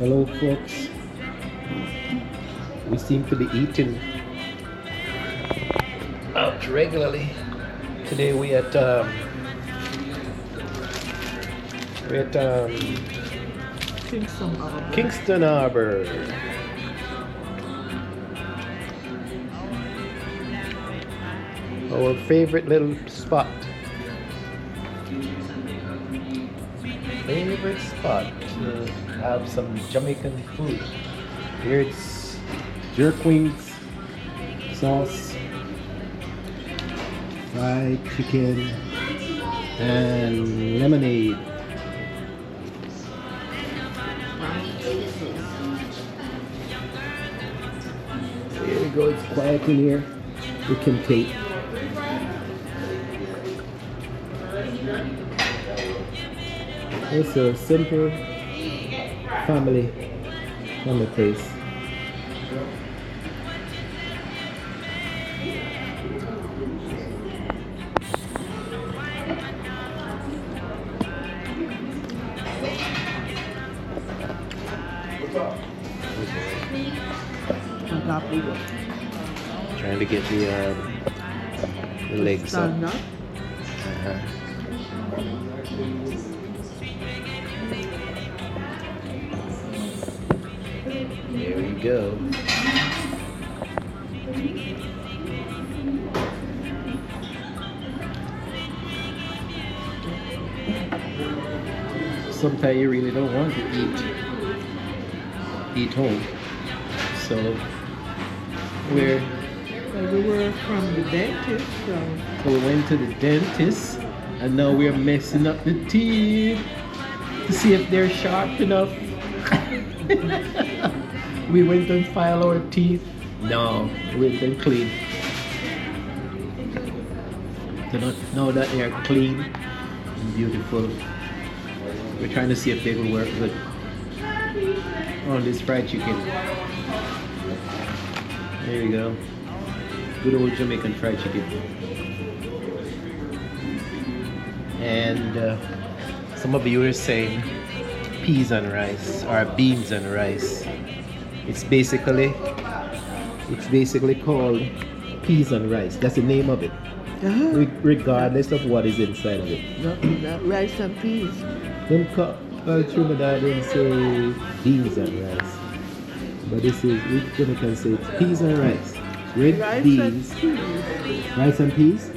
Hello, folks. We seem to be eating out regularly. Today we're at Kingston Harbor. Our favorite little spot. Favorite spot to have some Jamaican food. Here it's jerk wings, sauce, fried chicken, and lemonade. Here we go, it's quiet in here. We can take. It's a simple family place. Trying to get the legs up. There we go. Sometimes you really don't want to eat home. So we were from the dentist, so we went to the dentist, and now we're messing up the teeth to see if they're sharp enough. We went and filed our teeth. No, we went and clean. So now that they are clean and beautiful, we're trying to see if they will work good on this fried chicken. There you go. Good old Jamaican fried chicken. And some of you were saying peas and rice or beans and rice. It's basically called peas and rice. That's the name of it. Regardless of what is inside of it. Not rice and peas. Them Trinidad didn't say beans and rice. But this is, we can say it's peas and rice. Red Rice beans. and peas. Rice and peas?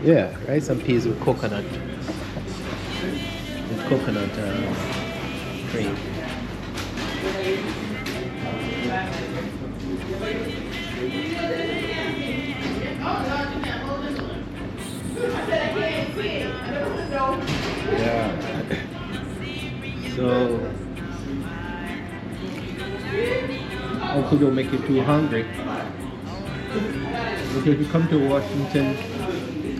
Yeah, rice and peas with coconut. With coconut cream. Yeah. So hopefully don't make you too hungry. But if you come to Washington,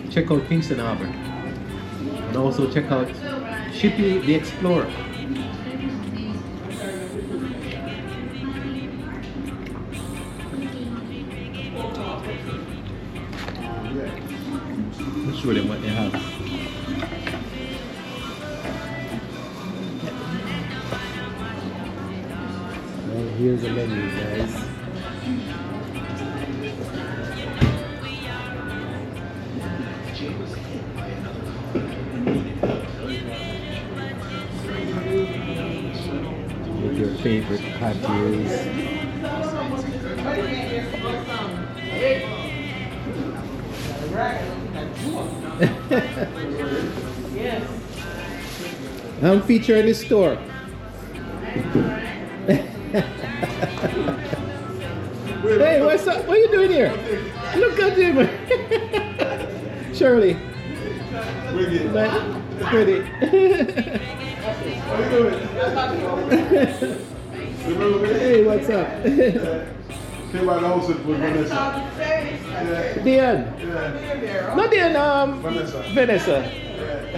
check out Kingston Harbor. And also check out Shippy the Explorer. Let's show them what they have. Well, here's the menu, guys. With your favorite patties. I'm featured in the store. Hey, what's up? What are you doing here? Look at him. Shirley. Pretty. Hey, what's up? Came by the house with Vanessa. Diane. Not Diane, Vanessa.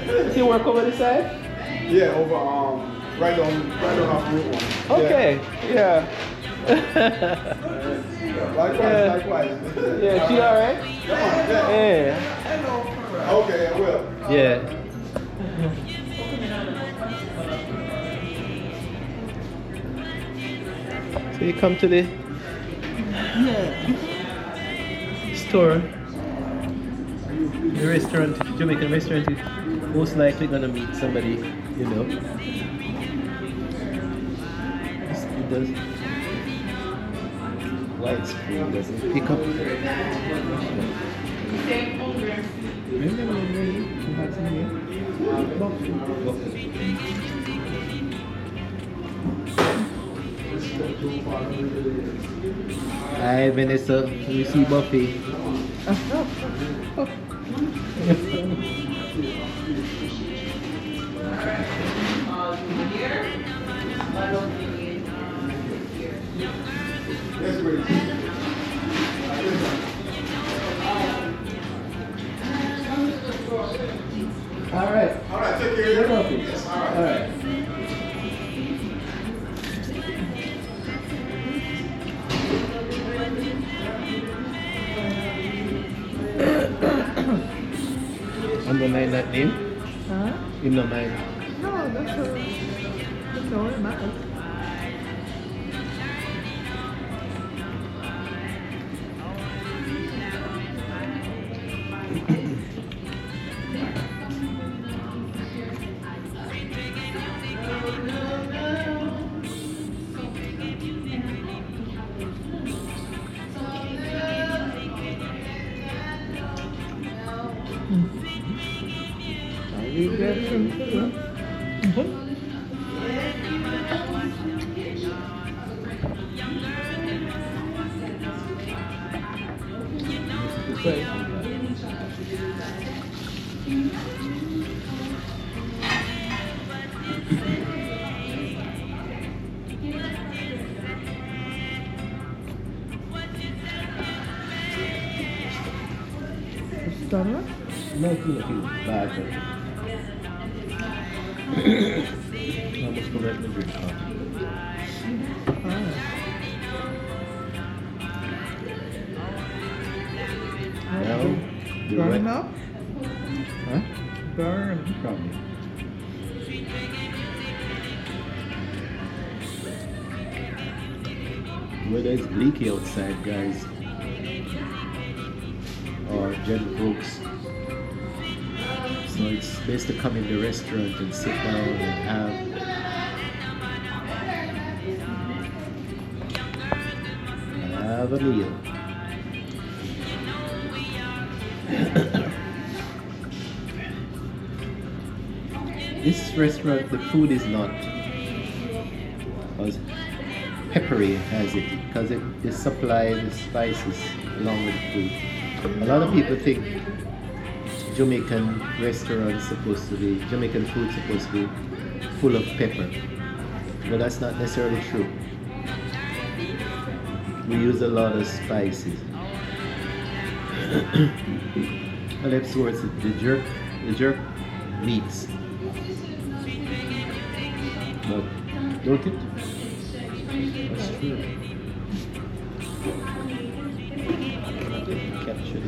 Does he work over this side? Yeah, over right on off Route 1. Okay, yeah. Likewise. Yeah, she alright? Come on, Yeah. Okay, I will. Yeah. So you come to the Yeah. store, the restaurant, Jamaican restaurant, you're most likely gonna meet somebody, you know. It does. White screen doesn't pick up. Remember when you had some here? Buffy. Hi Vanessa, we see Buffy. That's great. Alright. All right, take care of You're your welcome. Yes, all right. Alright. I'm gonna mind that name. Huh? You know mine. No, that's all it matters. You got some too? Stomach? Nothing looking bad. Almost forgot to drink coffee. Now, the Burn right. up? Huh? Burn. Probably. Weather is bleaky outside, guys. Or folks. So it's best to come in the restaurant and sit down and have a meal. This restaurant, the food is not as peppery as it, because it supplies the spices along with the food. A lot of people think Jamaican restaurants supposed to be, Jamaican food supposed to be full of pepper, but that's not necessarily true. We use a lot of spices. And that's towards the jerk meats. But don't it? That's true. I can capture it.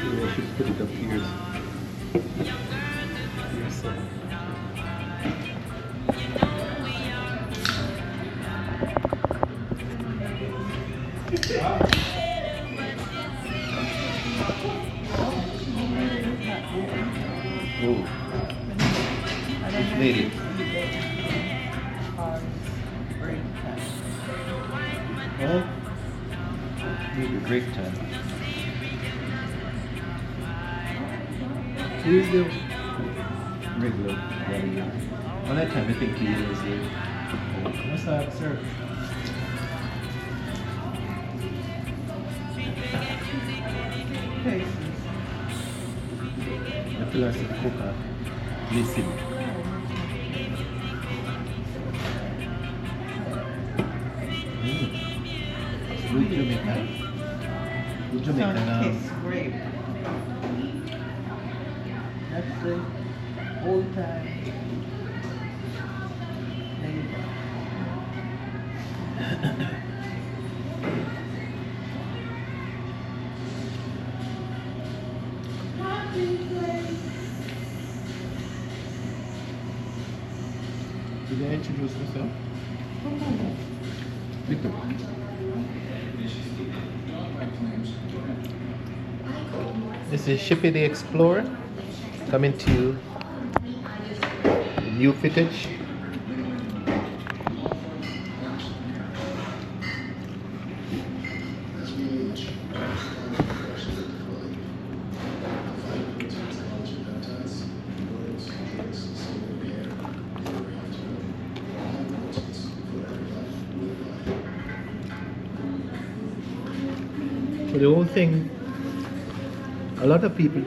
Maybe I should put it up here. Here, so. Oh, which lady? Oh, maybe break time. Who is the regular guy? One that time I think he was here. What's that, sir? The philosophy cooker. Listen. Good Jamaican. Good Jamaican. Tastes great. That's the old time. Did I introduce myself? Victor. This is Shippy the Explorer coming to you with new footage. So the whole thing, a lot of people,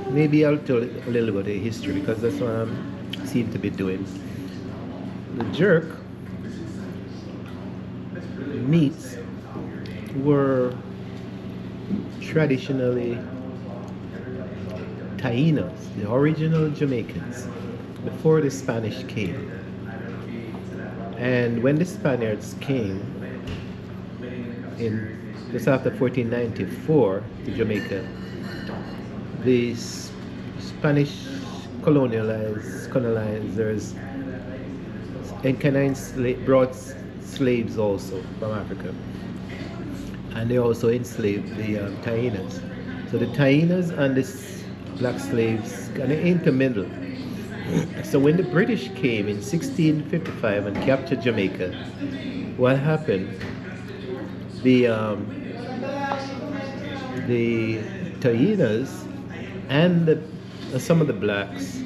maybe I'll tell a little about the history because that's what I seem to be doing. The jerk meats were traditionally Tainos, the original Jamaicans, before the Spanish came. And when the Spaniards came in just after 1494 to Jamaica, the Spanish colonizers brought slaves also from Africa, and they also enslaved the Tainos. So the Tainos and the black slaves kind of intermingled. So when the British came in 1655 and captured Jamaica, what happened? The Tainos and some of the blacks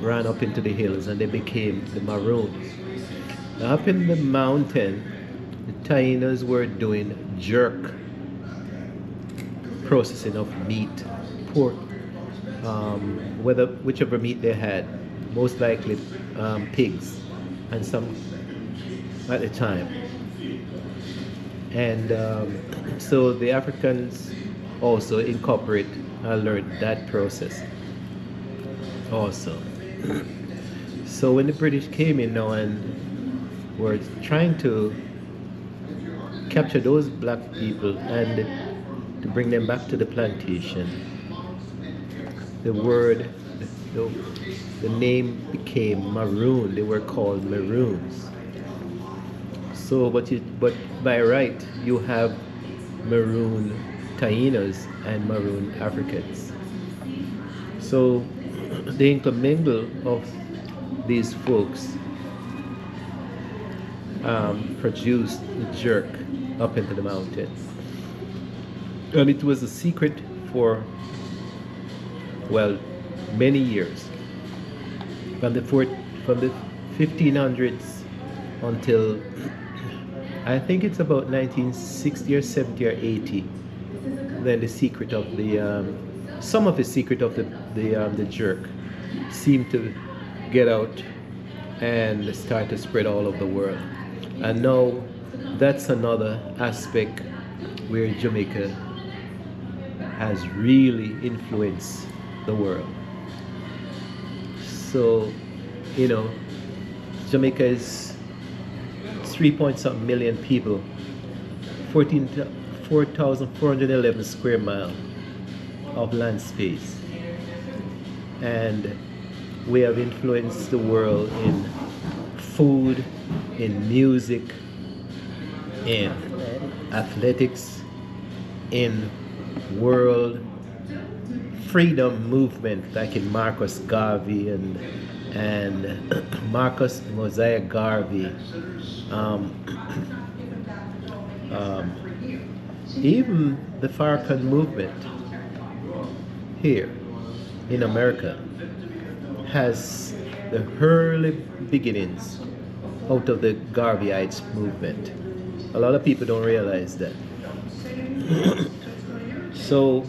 ran up into the hills and they became the Maroons. Now, up in the mountain, the Tainos were doing jerk processing of meat, pork, whichever meat they had, most likely pigs, and some at the time. And so the Africans also incorporate and learned that process also. So when the British came in now and were trying to capture those black people and to bring them back to the plantation, the name became Maroon. They were called Maroons. So, but by right, you have Maroon Tainos and Maroon Africans. So, the intermingle of these folks produced the jerk up into the mountain. And it was a secret for, well, many years. From the 1500s until I think it's about 1960 or 70 or 80. Then the secret of some of the secret of the jerk seemed to get out and start to spread all over the world. And now that's another aspect where Jamaica has really influenced the world. So, Jamaica is 3-point-something million people, 4,411 square miles of land space. And we have influenced the world in food, in music, in athletics, in world freedom movement, like in Marcus Garvey and Marcus Mosiah Garvey. Even the Farrakhan movement here in America has the early beginnings out of the Garveyites movement. A lot of people don't realize that. So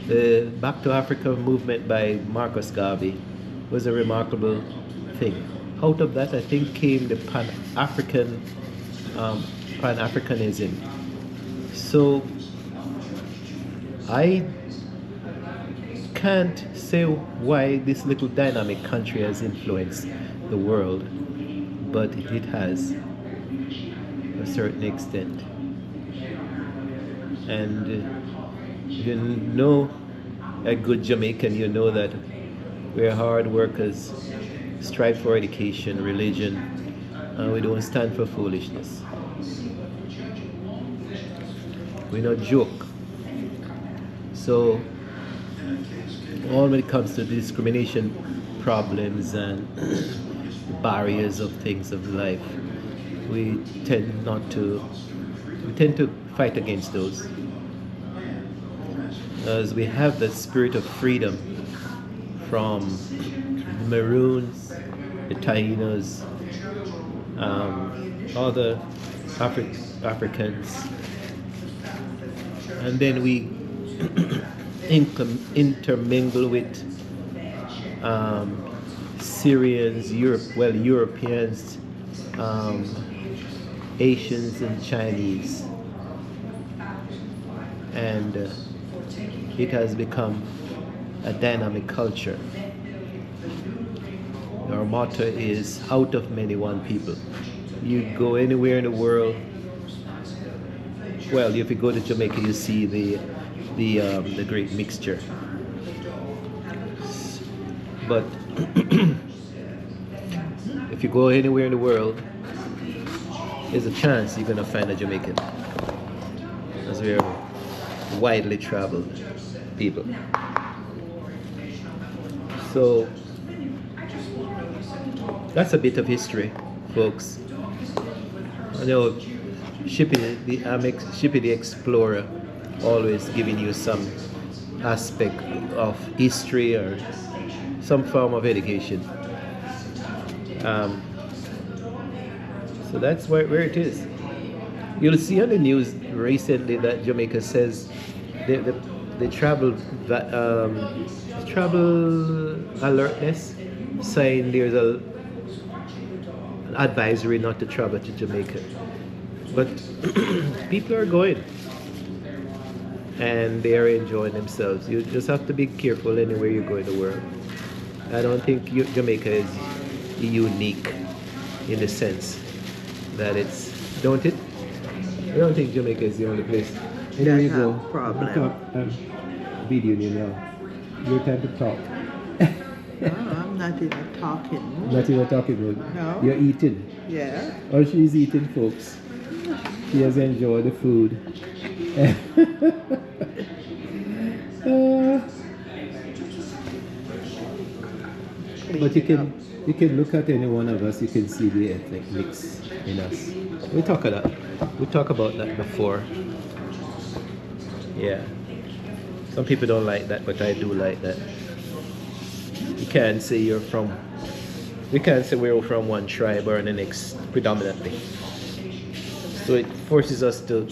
the Back to Africa movement by Marcus Garvey was a remarkable thing. Out of that, I think, came the Pan-Africanism. So I can't say why this little dynamic country has influenced the world, but it has a certain extent. And a good Jamaican, you know that we're hard workers, strive for education, religion, and we don't stand for foolishness. We don't joke. So, all when it comes to discrimination problems and barriers of things of life, we tend not to, we tend to fight against those. As we have the spirit of freedom from the Maroons, the Tainos, other Africans, and then we intermingle with Syrians, Europeans, Asians, and Chinese, and it has become a dynamic culture. Our motto is out of many one people. You go anywhere in the world. Well, if you go to Jamaica, you see the great mixture. But if you go anywhere in the world, there's a chance you're gonna find a Jamaican, as we're widely traveled people. So that's a bit of history, folks. I know Shippy the Explorer always giving you some aspect of history or some form of education. So that's where it is. You'll see on the news recently that Jamaica says the travel alertness saying there's an advisory not to travel to Jamaica. But people are going and they are enjoying themselves. You just have to be careful anywhere you go in the world. I don't think Jamaica is unique in the sense that it's, don't it? I don't think Jamaica is the only place. There you go. Problem. Video you now. Your time to talk. No, I'm not even talking. Not even talking about. No. You're eating. Yeah. Or she's eating, folks. She has enjoyed the food. But you can look at any one of us, you can see the ethnic mix in us. We talk about that before. Yeah. Some people don't like that, but I do like that. You can't say we can't say we're from one tribe or the next predominantly. So it forces us to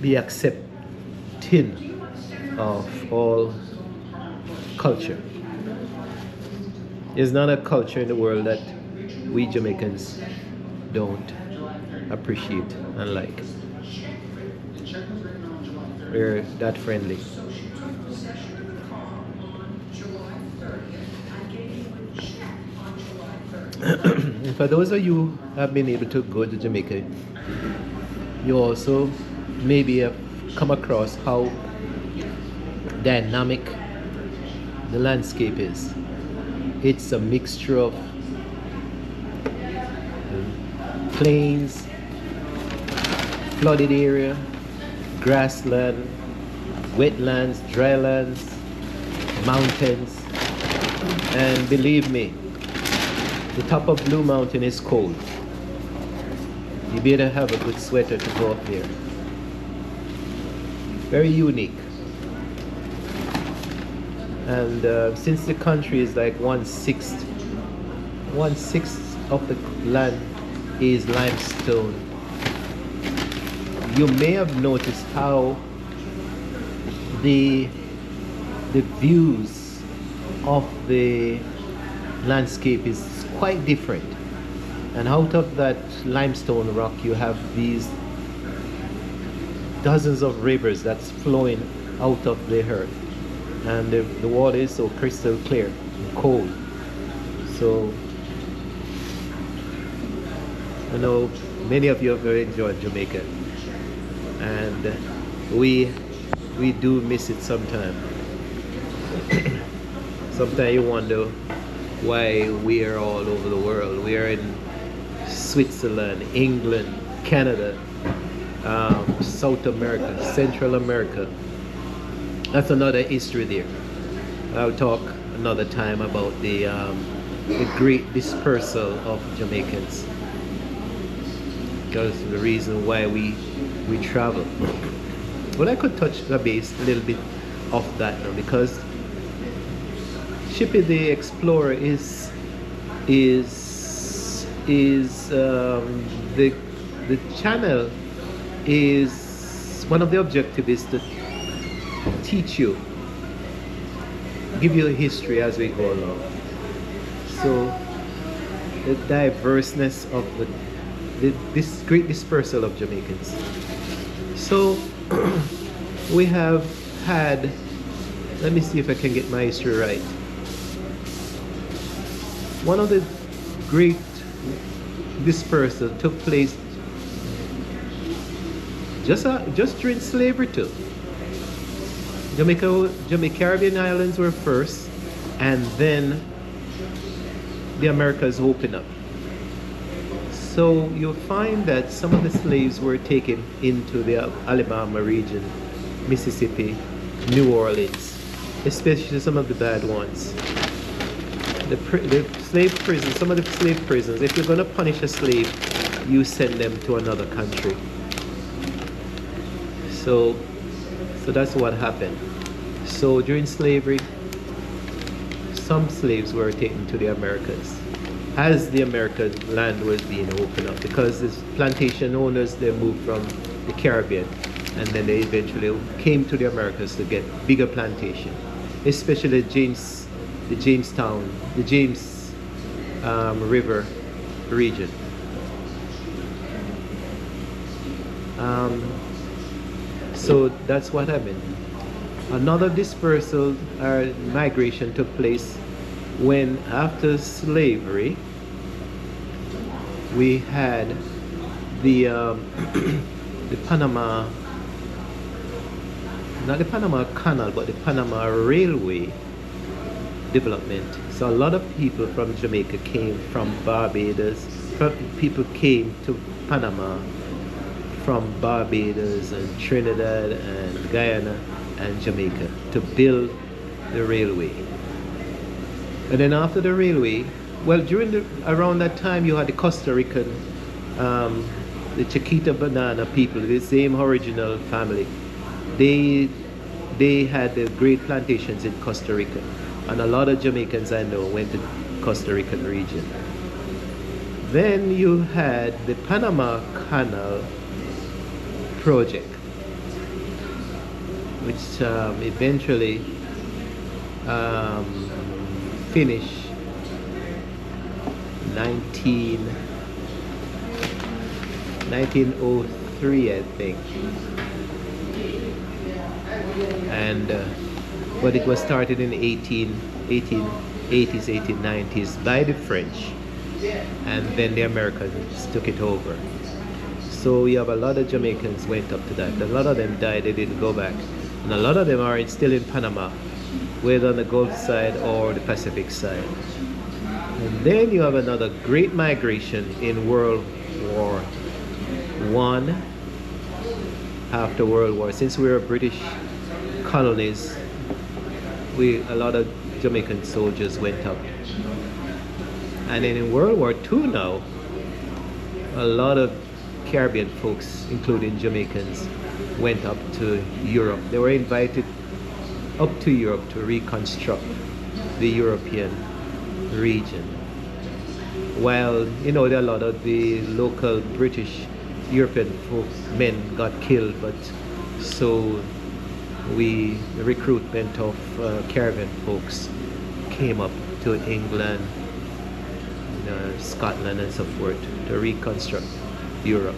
be accepting of all culture. There's not a culture in the world that we Jamaicans don't appreciate and like. We're that friendly. For those of you who have been able to go to Jamaica, you also maybe have come across how dynamic the landscape is. It's a mixture of plains, flooded area, grassland, wetlands, drylands, mountains, and believe me, the top of Blue Mountain is cold. You better have a good sweater to go up there. Very unique. And since the country is like 1/6 of the land is limestone, you may have noticed how the views of the landscape is quite different. And out of that limestone rock you have these dozens of rivers that's flowing out of the earth, and the water is so crystal clear and cold. So I know many of you have very enjoyed Jamaica, and we do miss it sometimes. Sometimes you wonder why we are all over the world. We are in Switzerland, England, Canada, South America, Central America. That's another history there. I'll talk another time about the great dispersal of Jamaicans. Because the reason why we travel. But I could touch the base a little bit off that now, because Shippy the Explorer is the channel is one of the objectives is to teach you, give you a history as we go along. So the diverseness of this great dispersal of Jamaicans. So we have had, let me see if I can get my history right. One of the great dispersal took place just during slavery too. Caribbean islands were first, and then the Americas opened up. So you'll find that some of the slaves were taken into the Alabama region, Mississippi, New Orleans, especially some of the bad ones. The slave prisons, some of the slave prisons, if you're going to punish a slave, you send them to another country. So that's what happened. So during slavery, some slaves were taken to the Americas as the American land was being opened up, because the plantation owners, they moved from the Caribbean, and then they eventually came to the Americas to get bigger plantation, especially the James River region. So that's what happened. Another dispersal or migration took place when, after slavery, we had the Panama, not the Panama Canal, but the Panama Railway development. So a lot of people from Jamaica came from Barbados. People came to Panama from Barbados and Trinidad and Guyana and Jamaica to build the railway. And then after the railway, well, around that time, you had the Costa Rican, the Chiquita Banana people, the same original family. They had the great plantations in Costa Rica, and a lot of Jamaicans I know went to Costa Rican region. Then you had the Panama Canal project, which eventually finished 1903, I think, and but it was started in 1880s, 1890s by the French, and then the Americans took it over. So we have a lot of Jamaicans went up to that. A lot of them died, they didn't go back, and a lot of them are still in Panama, whether on the Gulf side or the Pacific side. And then you have another great migration in World War I. After World War, since we were British colonies, a lot of Jamaican soldiers went up. And then in World War II now, a lot of Caribbean folks, including Jamaicans, went up to Europe. They were invited up to Europe to reconstruct the European region. While, there are a lot of the local British European men got killed, but so the recruitment of Caribbean folks came up to England, Scotland and so forth to reconstruct Europe.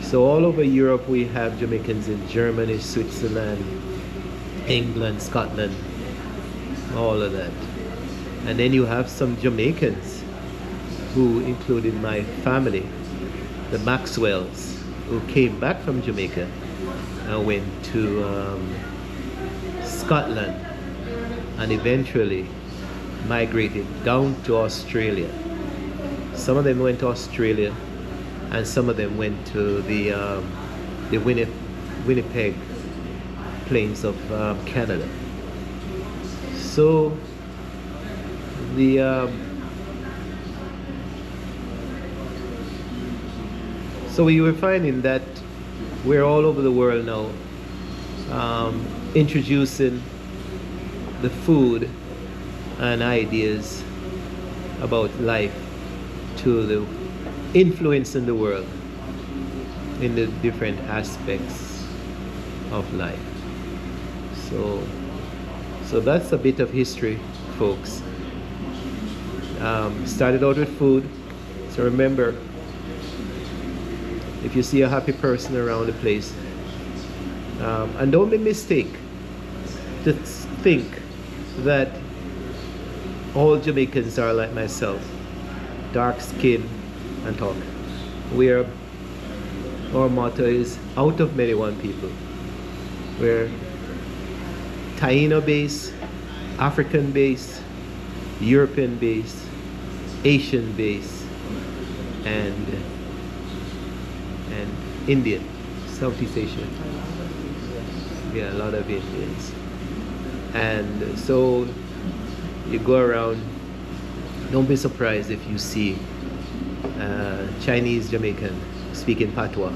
So all over Europe we have Jamaicans in Germany, Switzerland, England, Scotland, all of that. And then you have some Jamaicans who included my family, the Maxwells, who came back from Jamaica and went to Scotland, and eventually migrated down to Australia. Some of them went to Australia, and some of them went to the Winnipeg plains of Canada. So so we were finding that we're all over the world now, introducing the food and ideas about life to the influence in the world in the different aspects of life. So that's a bit of history, folks. Started out with food. So remember, if you see a happy person around the place, and don't be mistake to think that all Jamaicans are like myself, dark skin and talk. Our motto is out of many one people. We're Taino based, African based, European based, Asian based, and Indian, Southeast Asian. Yeah, a lot of Indians. And so you go around, don't be surprised if you see Chinese Jamaican speaking patois,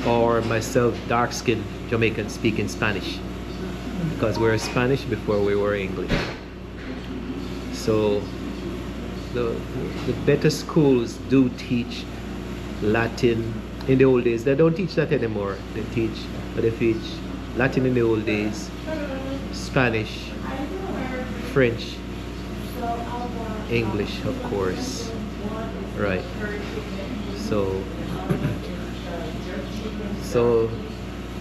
or myself, dark-skinned Jamaican speaking Spanish, because we were Spanish before we were English. So the better schools do teach Latin. In the old days, they don't teach that anymore. They teach Latin in the old days, Spanish, French, English, of course. Right. So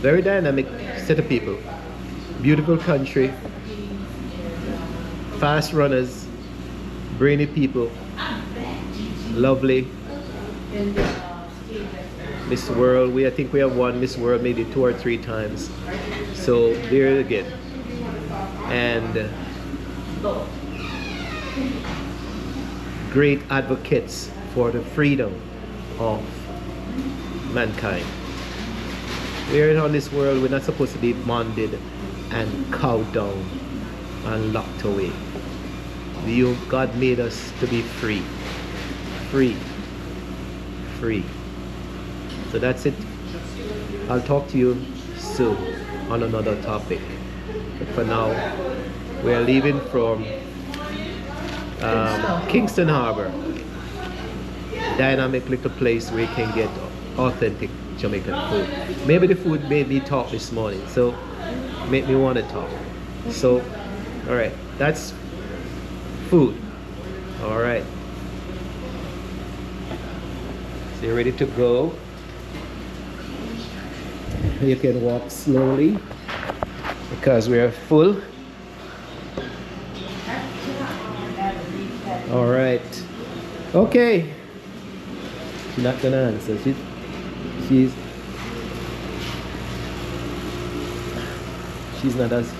very dynamic set of people. Beautiful country. Fast runners, brainy people, lovely. Miss World, I think we have won Miss World maybe 2 or 3 times. So there again. And great advocates for the freedom of mankind. We're on this world, we're not supposed to be bonded and cowed down and locked away. God made us to be free. Free. Free. So that's it. I'll talk to you soon on another topic. But for now, we're leaving from Kingston Harbor. Dynamic little place where you can get authentic Jamaican food. Maybe the food made me talk this morning, so made me want to talk. So, all right, that's food. All right. So you're ready to go. You can walk slowly because we are full. All right. Okay. She's not gonna answer. She's not as.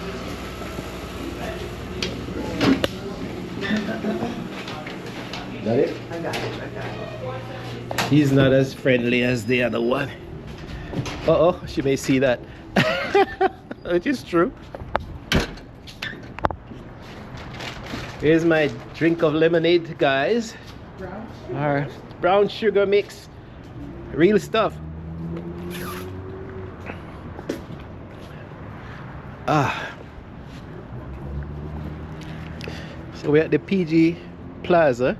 Got it? I got it. She's not as friendly as the other one. Uh-oh, she may see that. Which is true. Here's my drink of lemonade, guys. Our brown sugar mix. Real stuff. So we're at the PG Plaza.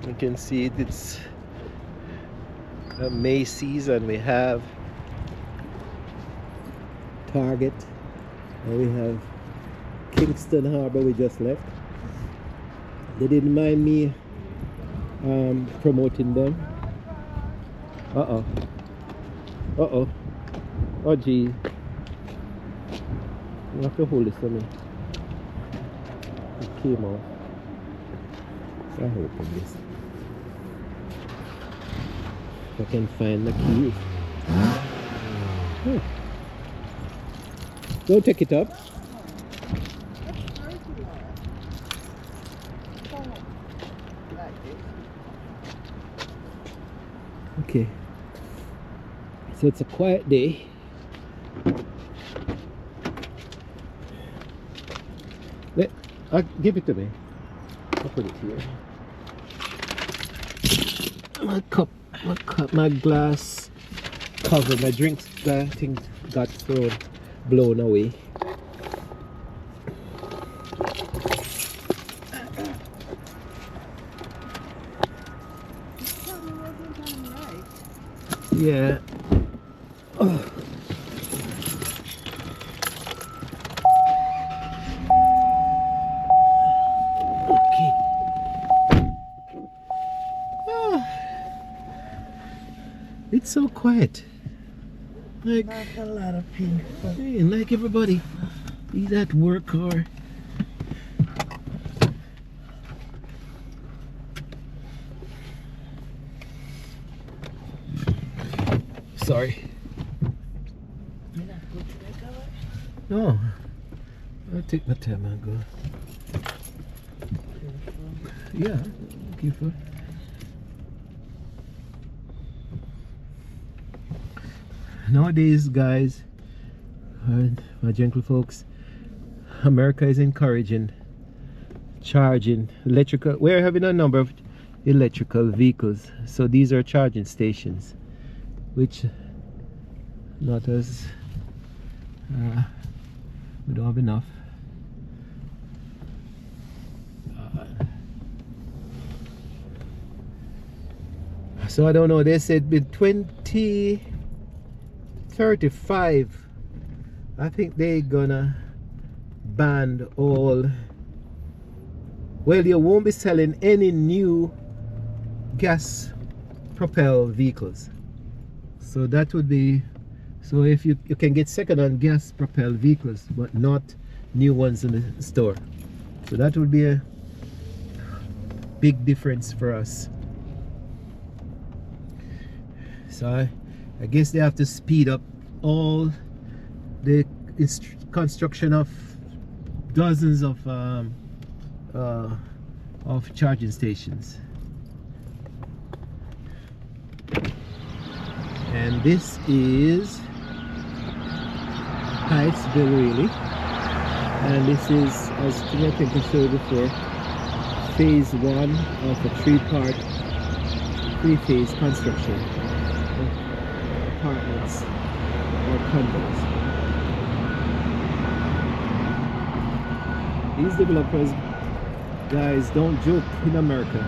You can see it's a Macy's, and we have Target, and we have Kingston Harbor we just left. They didn't mind me promoting them. Uh-oh. Uh-oh. Oh gee. You have to hold this for me. It came off. So I open this. If I can find the keys. Don't take it up. Okay. So it's a quiet day. Give it to me. I'll put it here. My glass cover, my drink thing got blown away. Yeah. Oh. It's so quiet. Like Not a lot of people. hey, like everybody is at work or sorry. You not go to the car? No. I'll take my time and go. Yeah, careful. Nowadays, guys, my gentle folks, America is encouraging charging electrical. We're having a number of electrical vehicles, so these are charging stations, which not as we don't have enough. So I don't know. They said by 2035, I think they're gonna ban all. Well, you won't be selling any new gas propelled vehicles. So that would be, so if you can get second-hand gas propelled vehicles, but not new ones in the store. So that would be a big difference for us. So I guess they have to speed up all the construction of dozens of charging stations. And this is Hyattsville, really. And this is, as I think I showed before, phase 1 of a three-phase construction of apartments or condos. These developers, guys, don't joke in America.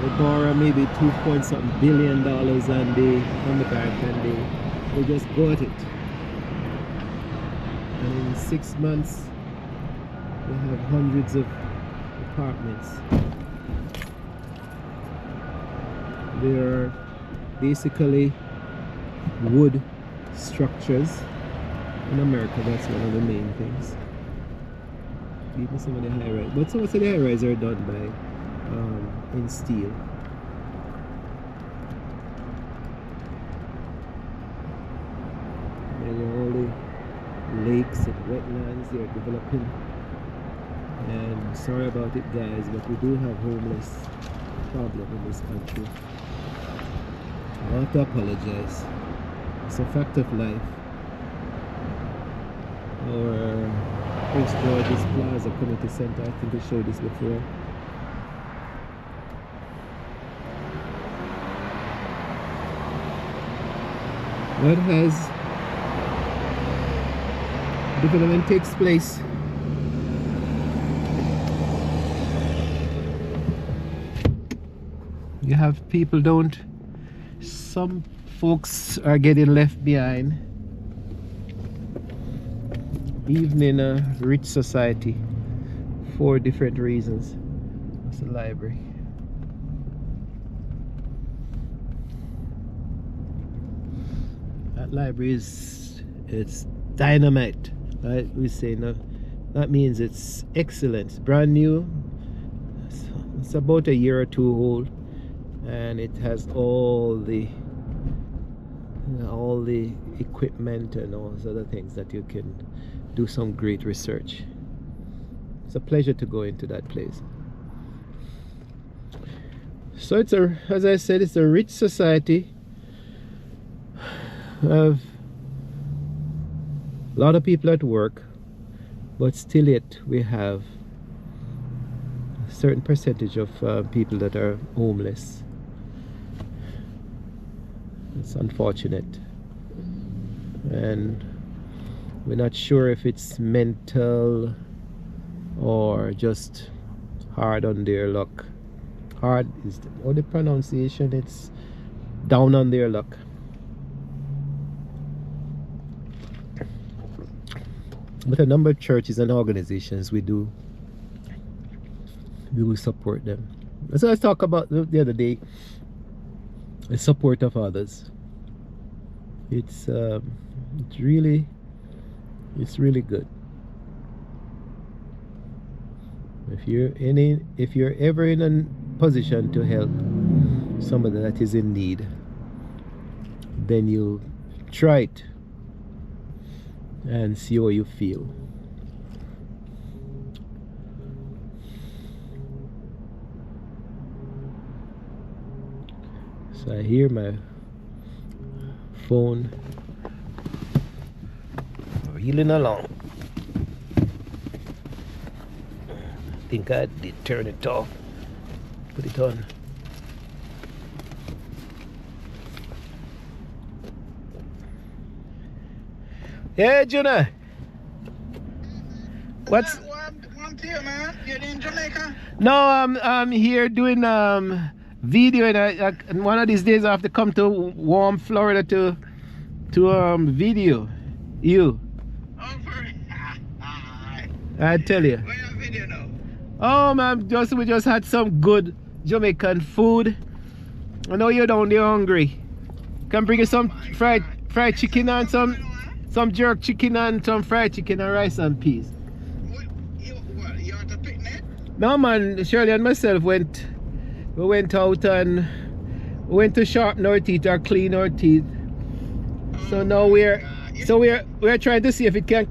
They borrow maybe $2.something billion on the bank, and they just go at it. And in 6 months, they have hundreds of apartments. They are basically wood structures. In America, that's one of the main things. Even some of the high rise, but some of the high rise are done by in steel. And all the lakes and wetlands they are developing. And sorry about it, guys, but we do have homeless problem in this country. I want to apologize. It's a fact of life. Our Prince George's Plaza Community Center, I think I showed this before. What has development takes place, you have people some folks are getting left behind, even in a rich society, for different reasons. It's a library. That library it's dynamite, right? We say no, that means it's excellent. It's brand new. It's about a year or two old, and it has all the all the equipment and all those other things that you can do some great research. It's a pleasure to go into that place. So it's as I said, it's a rich society. Have a lot of people at work, but still yet we have a certain percentage of people that are homeless. It's unfortunate, and we're not sure if it's mental or just hard on their luck. Hard is the pronunciation, it's down on their luck. But a number of churches and organizations, we will support them. So let's talk about the other day, the support of others. It's really good. If you're ever in a position to help somebody that is in need, then you try it and see how you feel. So I hear my phone reeling along. I think I did turn it off. Put it on. Yeah, Jonah. What's What here, man? You're in Jamaica? No, I'm here doing video, and one of these days I have to come to warm Florida to video you. Oh, I tell you. where your video now? Oh man, we just had some good Jamaican food. I know you're down there hungry. Can bring you some fried chicken and some jerk chicken and some fried chicken and rice and peas. You at a picnic? No man, Shirley and myself we went out and we went to sharpen our teeth or clean our teeth. So now we're trying to see if it can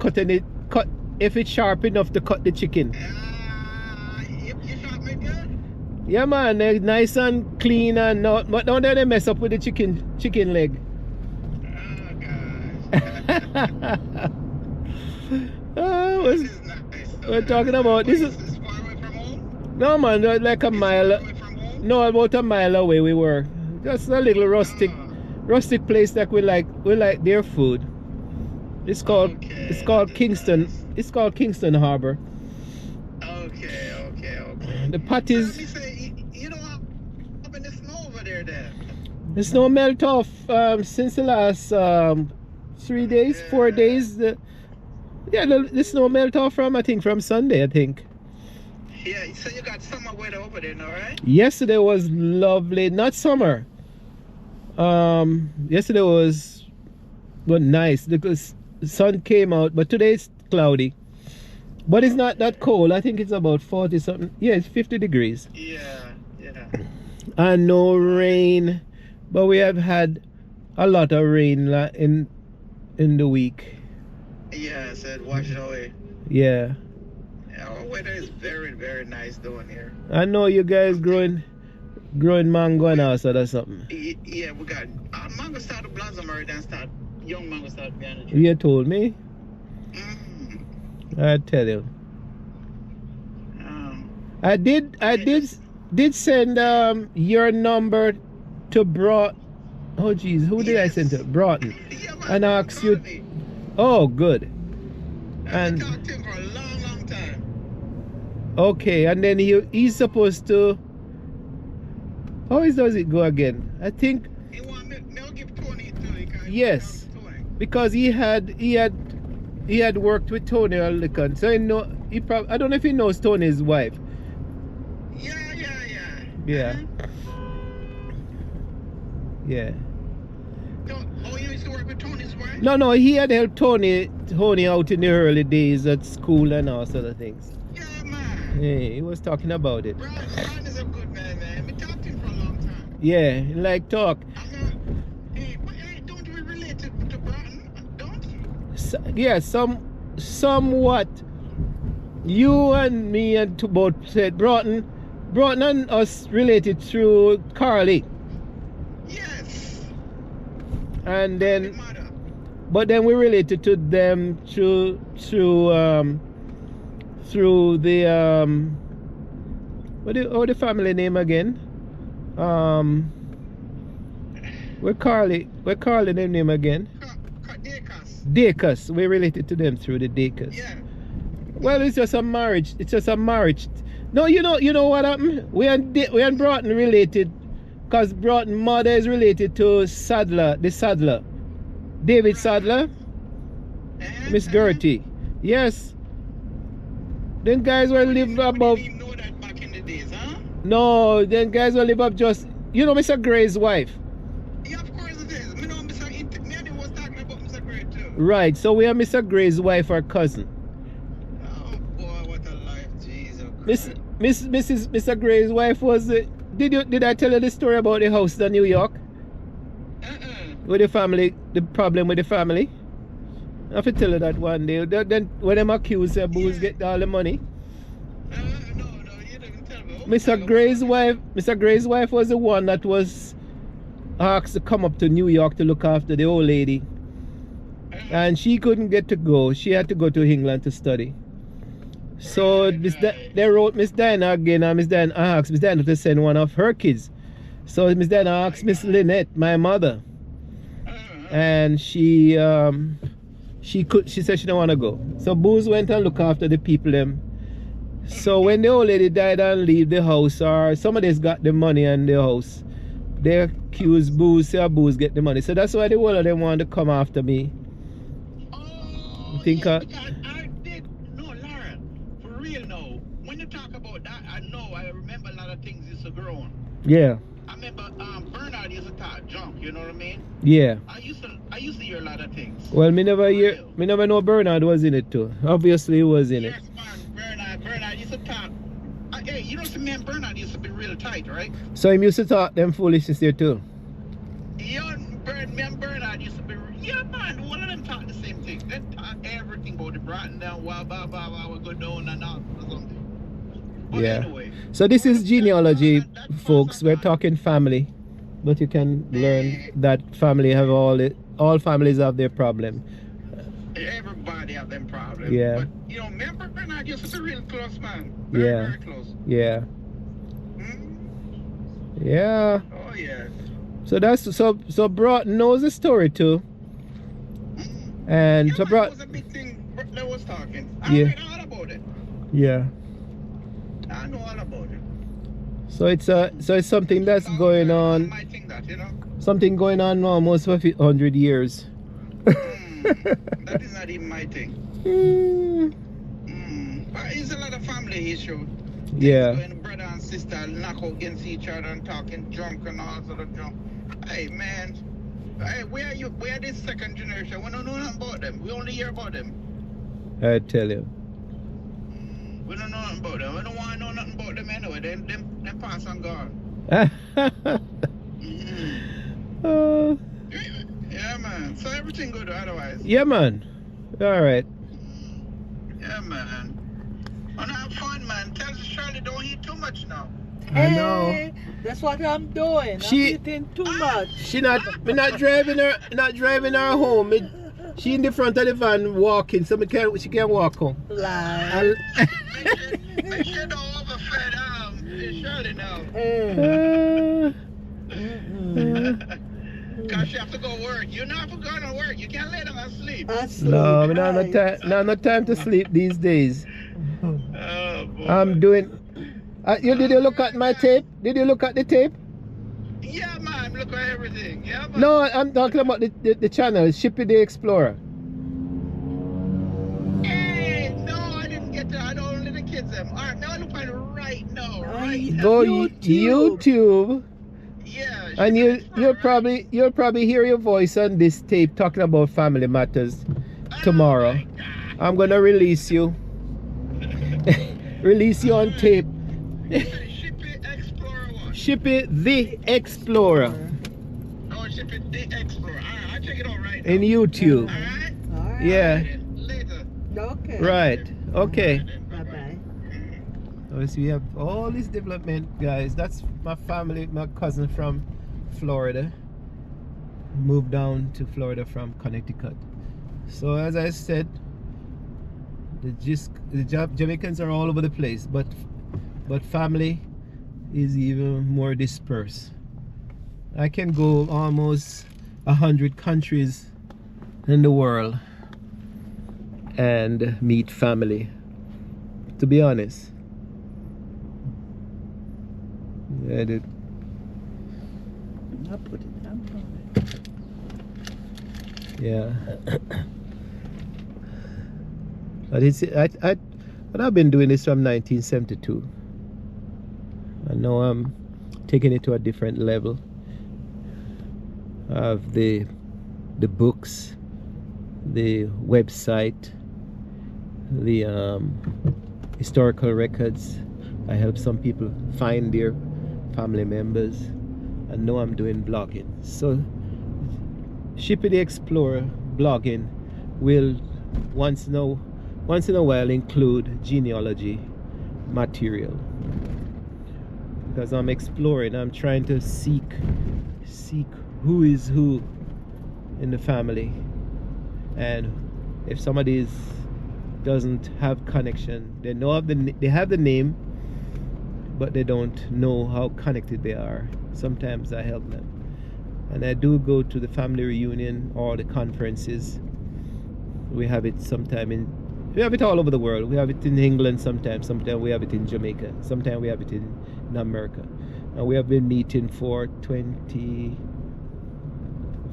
if it's sharp enough to cut the chicken. You sharpen it good? Yeah man, they're nice and clean and not, but don't let them mess up with the chicken leg. Oh gosh. This is nice. We're talking about this is far away from home? no man, like a mile. Away from home? No, about a mile away we were. Just a little rustic place that we like their food. It's called Kingston. Nice. It's called Kingston Harbor. Okay. The patties. Let me say, you don't have any snow over there then? The snow melt off since the last 3 days, 4 days. The snow melt off from Sunday, I think. Yeah, so you got summer weather over there now, right? Yesterday was lovely, not summer. Yesterday was nice because the sun came out, but today it's cloudy. But it's not that cold. I think it's about 40 something. Yeah, it's 50 degrees. Yeah. And no rain, but we have had a lot of rain in the week. Yeah, so it washed away. Yeah. Our weather is very, very nice down here. I know you guys growing mango and all sort of something. Yeah, we got mango start to blossom already and young mango start behind the tree. You told me. I tell you. I did send your number to oh geez, who did I send to? Broughton. Yeah, man, And asked you. Oh, good. I've talked to him for a long time. Okay, and then he's supposed to. How does it go again? I think. He want me to give Tony to you. Yes, because he had worked with Tony Allicon, so I don't know if he knows Tony's wife. Yeah. Yeah. Oh, you used to work with Tony's wife? No, he had helped Tony out in the early days at school and all sort of things. Yeah, man. Yeah, he was talking about it. Brian is a good man. We talked to him for a long time. Yeah, like talk. Hey, don't we yeah, somewhat. You and me and two both said Broughton and us related through Carly. Yes. And The then, mother. but then we related to them through the what the family name again? What Carly name again? Dacus. Dacus. We related to them through the Dacus. Yeah. Well, it's just a marriage. It's just a marriage. No, you know what happened? We and Broughton related, cause Broughton mother is related to Sadler, the Sadler, David Sadler, Miss Gertie. Yes. Then guys will live above. You didn't know that back in the days, huh? No, then guys will live up just. You know Mr. Gray's wife. Yeah, of course it is. Me know Mr. Me and him was talking about Mr. Gray too. Right. So we are Mr. Gray's wife, our cousin. Oh boy, what a life, Jesus Miss Christ. Mr. Gray's wife was. Did I tell you the story about the house in New York? With the family, the problem with the family. I have to tell you that one day. Then when them accuse her, Booze get all the money. No, you didn't tell me. Mr. Gray's wife was the one that was asked to come up to New York to look after the old lady. And she couldn't get to go. She had to go to England to study. So they wrote Miss Diana again, and Miss Diana asked Miss Diana to send one of her kids. So Miss Diana asked Miss Lynette, my mother. And she said she didn't want to go. So Booze went and looked after the people them. So when the old lady died and leave the house, or somebody's got the money and the house, they accuse Booze, say Booze get the money. So that's why the whole of them want to come after me. Oh, Think yeah, because I did no, Lauren, for real now. When you talk about that, I remember a lot of things used to grow on. Yeah, I remember Bernard used to talk junk, you know what I mean? yeah. I used to hear a lot of things. Well, me never know Bernard was in it too. Obviously he was in it. Yes, man, Bernard used to talk. Hey, you know, see, me and Bernard used to be real tight, right? So he used to talk them foolishness there too. Yeah, me and Bernard used to be, yeah, man, one of them talk the same thing. They talk everything about the Broughton down, blah, blah, blah, blah, we go down and out or something. But Yeah. anyway. So this is genealogy, That folks. We're talking family, but you can learn that family have all families have their problem. Everybody have them problems. Yeah. But, you know, me and Bernard used to be real close, man. Yeah. Very close. Yeah, Hmm? yeah. Oh, yeah. So that's so Broughton knows the story too, and Yeah, so man, it Broughton. was a big thing that was talking. I Yeah. know all about it. Yeah. I know all about it. So it's something that's going on. My thing that, you know. Something going on almost for 100 years. That is not even my thing. But it's a lot of family issue. Yeah. When brother and sister knock out against each other and talking drunk and all sort of junk. Hey man, hey, where are you? Where this second generation? We don't know nothing about them. We only hear about them. I tell you. We don't know nothing about them. We don't want to know nothing about them anyway. Them pass and gone. Yeah man. So everything good otherwise. Yeah, man. All right. Yeah man. And have fun man. Tell Shirley don't eat too much now. I know. Hey, that's what I'm doing. She- I'm eating too much. She not driving her home. She in the front of the van walking, so she can walk home. Lie. Make sure don't overfed Shirley now. Cause she have to go work. You not for going to work. You can't let them asleep. No, we don't have no time to sleep these days. Oh boy. I'm doing. Did you look at my tape? Did you look at the tape? Yeah man, look at everything. Yeah man. No, I'm talking about the channel, Shippy the Explorer. Hey, no, I didn't get that. I don't let the kids them. Alright, now I'm looking right now. Right now. Go YouTube. YouTube, Yeah. and she- you'll probably hear your voice on this tape talking about family matters tomorrow. Oh my God. I'm gonna release you. Release you on tape. Shippy Explorer one. Shippy the Explorer Oh, Shippy the Explorer. Alright, I'll check it out right now. in YouTube. Alright? All Yeah. Later. Okay. Right. Okay. Bye-bye. Obviously, we have all this development, guys. That's my family, my cousin from Florida. Moved down to Florida from Connecticut. So as I said, the Jamaicans are all over the place, but family is even more dispersed. I can go almost 100 countries in the world and meet family, to be honest. I did. I'll put it down. Yeah. But but I've been doing this from 1972. I know I'm taking it to a different level. I have the books, the website, the historical records. I help some people find their family members. I know I'm doing blogging. So Shippy the Explorer blogging will once in a while include genealogy material, because I'm exploring. I'm trying to seek who is who in the family, and if somebody doesn't have connection, they have the name, but they don't know how connected they are. Sometimes I help them, and I do go to the family reunion or the conferences. We have it we have it all over the world. We have it in England sometimes we have it in Jamaica, sometimes we have it in America. And we have been meeting for 20.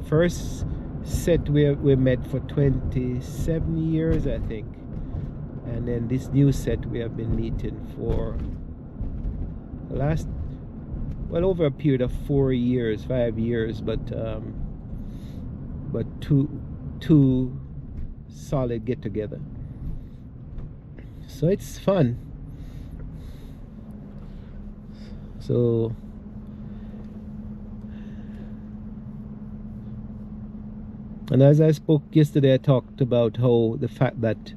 First set we met for 27 years, I think. And then this new set we have been meeting for the last, well, over a period of 5 years, but two solid get together. So it's fun. So and as I spoke yesterday, I talked about how the fact that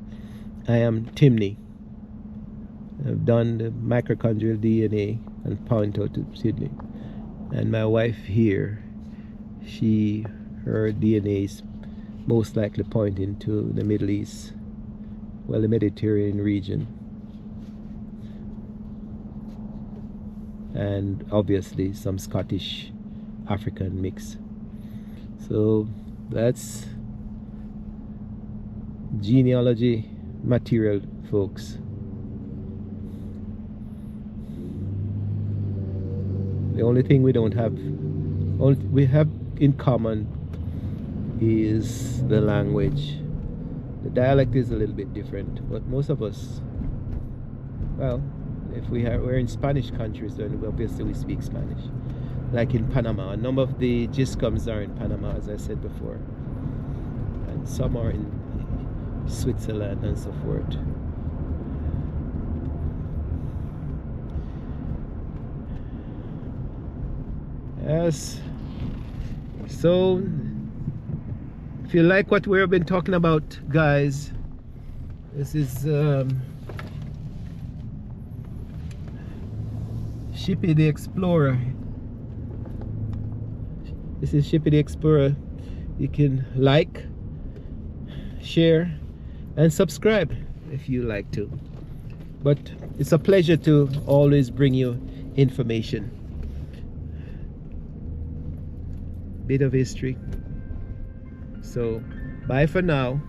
I am Timney. I've done the mitochondrial DNA and point out to Sydney. And my wife here, her DNA is most likely pointing to the Middle East, well, the Mediterranean region, and obviously some Scottish African mix. So that's genealogy material, folks. The only thing we have in common is the language. The dialect is a little bit different, but most of us, well, if we're in Spanish countries, then obviously we speak Spanish. Like in Panama, a number of the GISCOMs are in Panama, as I said before, and some are in Switzerland and so forth. Yes. So if you like what we've been talking about, guys, this is Shippy the Explorer. This is Shippy the Explorer. You can like, share, and subscribe if you like to. But it's a pleasure to always bring you information. Bit of history. So bye for now.